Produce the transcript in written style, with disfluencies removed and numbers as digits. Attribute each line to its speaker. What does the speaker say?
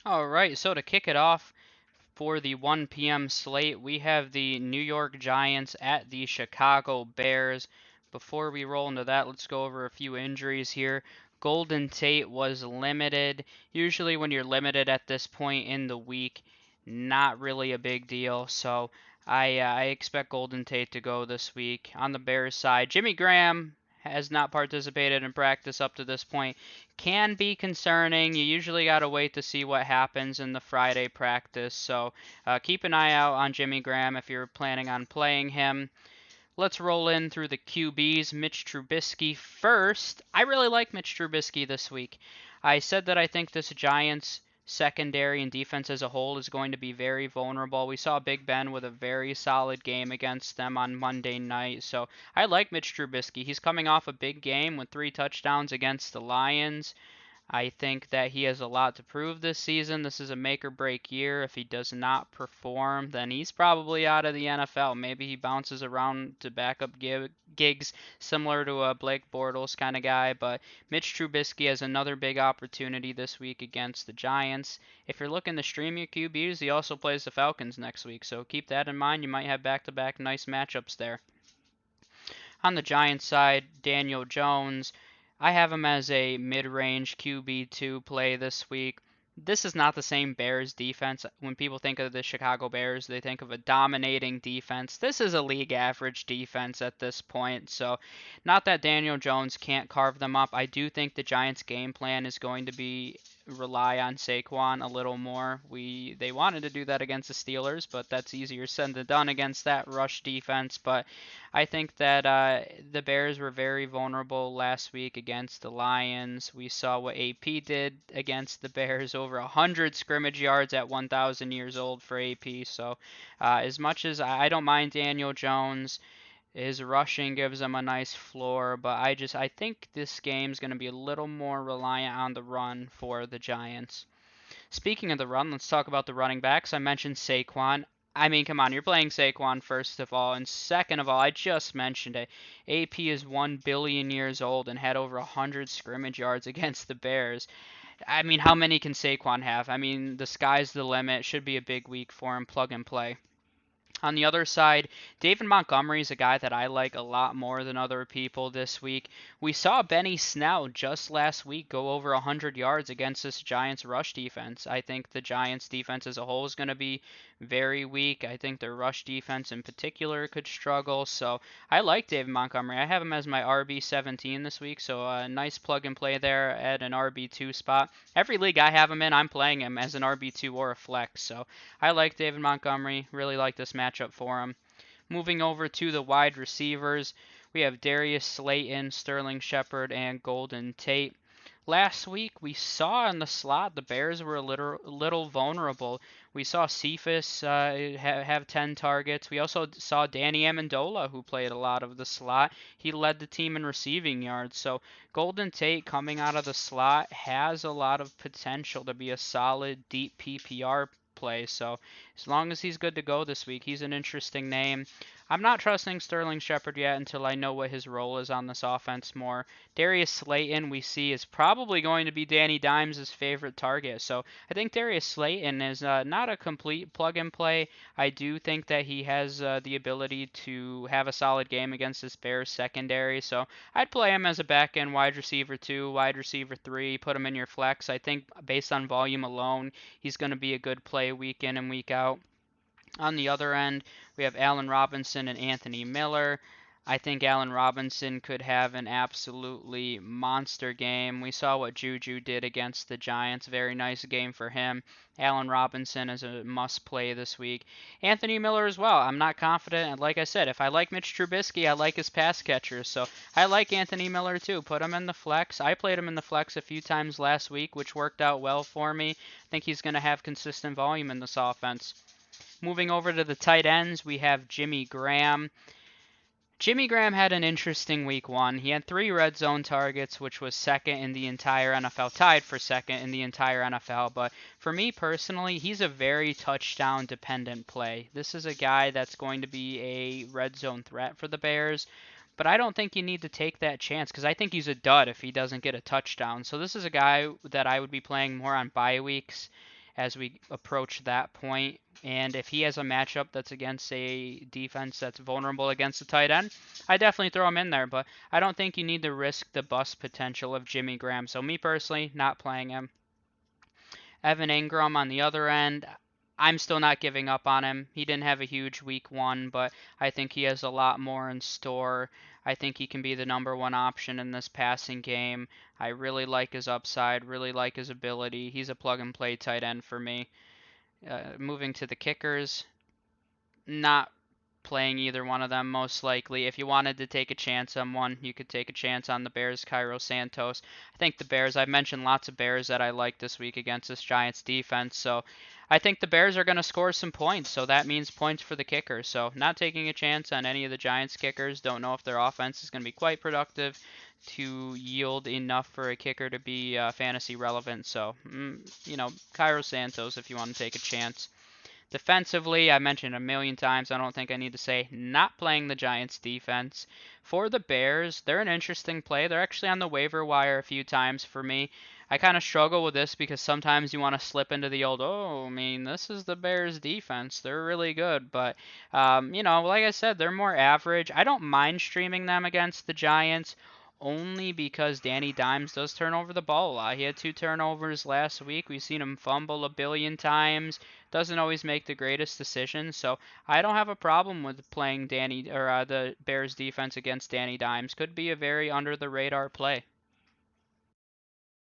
Speaker 1: All right, so to kick it off for the 1 p.m. slate, we have the New York Giants at the Chicago Bears. Before we roll into that, let's go over a few injuries here. Golden Tate was limited. Usually, when you're limited at this point in the week, not really a big deal. So I expect Golden Tate to go this week. On the Bears side, Jimmy Graham has not participated in practice up to this point. Can be concerning. You usually got to wait to see what happens in the Friday practice. So keep an eye out on Jimmy Graham if you're planning on playing him. Let's roll in through the QBs. Mitch Trubisky first. I really like Mitch Trubisky this week. I said that I think this Giants secondary and defense as a whole is going to be very vulnerable. We saw Big Ben with a very solid game against them on Monday night. So I like Mitch Trubisky. He's coming off a big game with 3 touchdowns against the Lions. I think that he has a lot to prove this season. This is a make or break year. If he does not perform, then he's probably out of the NFL. Maybe he bounces around to backup gigs similar to a Blake Bortles kind of guy. But Mitch Trubisky has another big opportunity this week against the Giants. If you're looking to stream your QBs, he also plays the Falcons next week. So keep that in mind. You might have back to back nice matchups there. On the Giants side, Daniel Jones, I have him as a mid-range QB2 play this week. This is not the same Bears defense. When people think of the Chicago Bears, they think of a dominating defense. This is a league average defense at this point. So, not that Daniel Jones can't carve them up. I do think the Giants' game plan is going to be rely on Saquon a little more. They wanted to do that against the Steelers, but that's easier said than done against that rush defense. But I think that the Bears were very vulnerable last week against the Lions. We saw what AP did against the Bears, over 100 scrimmage yards at 1,000 years old for AP. So, as much as I don't mind Daniel Jones, his rushing gives him a nice floor, but I think this game's going to be a little more reliant on the run for the Giants. Speaking of the run, let's talk about the running backs. I mentioned Saquon. I mean, come on, you're playing Saquon first of all, and second of all, I just mentioned it. AP is 1 billion years old and had over 100 scrimmage yards against the Bears. I mean, how many can Saquon have? I mean, the sky's the limit. Should be a big week for him. Plug and play. On the other side, David Montgomery is a guy that I like a lot more than other people this week. We saw Benny Snell just last week go over 100 yards against this Giants rush defense. I think the Giants defense as a whole is going to be very weak. I think their rush defense in particular could struggle. So I like David Montgomery. I have him as my RB17 this week. So a nice plug and play there at an RB2 spot. Every league I have him in, I'm playing him as an RB2 or a flex. So I like David Montgomery. Really like this matchup for him. Moving over to the wide receivers, we have Darius Slayton, Sterling Shepard, and Golden Tate. Last week, we saw in the slot the Bears were a little vulnerable. We saw Cephus have 10 targets. We also saw Danny Amendola, who played a lot of the slot. He led the team in receiving yards. So Golden Tate coming out of the slot has a lot of potential to be a solid deep PPR play. So as long as he's good to go this week, he's an interesting name. I'm not trusting Sterling Shepard yet until I know what his role is on this offense more. Darius Slayton, we see, is probably going to be Danny Dimes' favorite target. So I think Darius Slayton is not a complete plug and play. I do think that he has the ability to have a solid game against this Bears secondary. So I'd play him as a back end wide receiver 2, wide receiver 3, put him in your flex. I think based on volume alone, he's going to be a good play week in and week out. On the other end, we have Allen Robinson and Anthony Miller. I think Allen Robinson could have an absolutely monster game. We saw what Juju did against the Giants. Very nice game for him. Allen Robinson is a must play this week. Anthony Miller as well. I'm not confident. And like I said, if I like Mitch Trubisky, I like his pass catchers. So I like Anthony Miller too. Put him in the flex. I played him in the flex a few times last week, which worked out well for me. I think he's going to have consistent volume in this offense. Moving over to the tight ends, we have Jimmy Graham. Jimmy Graham had an interesting week 1. He had 3 red zone targets, which was second in the entire NFL, tied for second in the entire NFL. But for me personally, he's a very touchdown dependent play. This is a guy that's going to be a red zone threat for the Bears. But I don't think you need to take that chance because I think he's a dud if he doesn't get a touchdown. So this is a guy that I would be playing more on bye weeks as we approach that point. And if he has a matchup that's against a defense that's vulnerable against the tight end, I definitely throw him in there. But I don't think you need to risk the bust potential of Jimmy Graham. So me personally, not playing him. Evan Ingram on the other end, I'm still not giving up on him. He didn't have a huge week 1, but I think he has a lot more in store. I think he can be the number 1 option in this passing game. I really like his upside, really like his ability. He's a plug and play tight end for me. Moving to the kickers, not playing either one of them most likely. If you wanted to take a chance on one, you could take a chance on the Bears, Cairo Santos. I think the Bears, I've mentioned lots of Bears that I like this week against this Giants defense, so I think the Bears are going to score some points, so that means points for the kicker. So not taking a chance on any of the Giants kickers. Don't know if their offense is going to be quite productive to yield enough for a kicker to be fantasy relevant. So, Cairo Santos if you want to take a chance. Defensively, I mentioned a million times, I don't think I need to say, not playing the Giants defense. For the Bears, they're an interesting play. They're actually on the waiver wire a few times for me. I kind of struggle with this because sometimes you want to slip into the old, oh, I mean, this is the Bears defense. They're really good. But, like I said, they're more average. I don't mind streaming them against the Giants only because Danny Dimes does turn over the ball a lot. He had 2 turnovers last week. We've seen him fumble a billion times. Doesn't always make the greatest decisions, so I don't have a problem with playing the Bears defense against Danny Dimes. Could be a very under the radar play.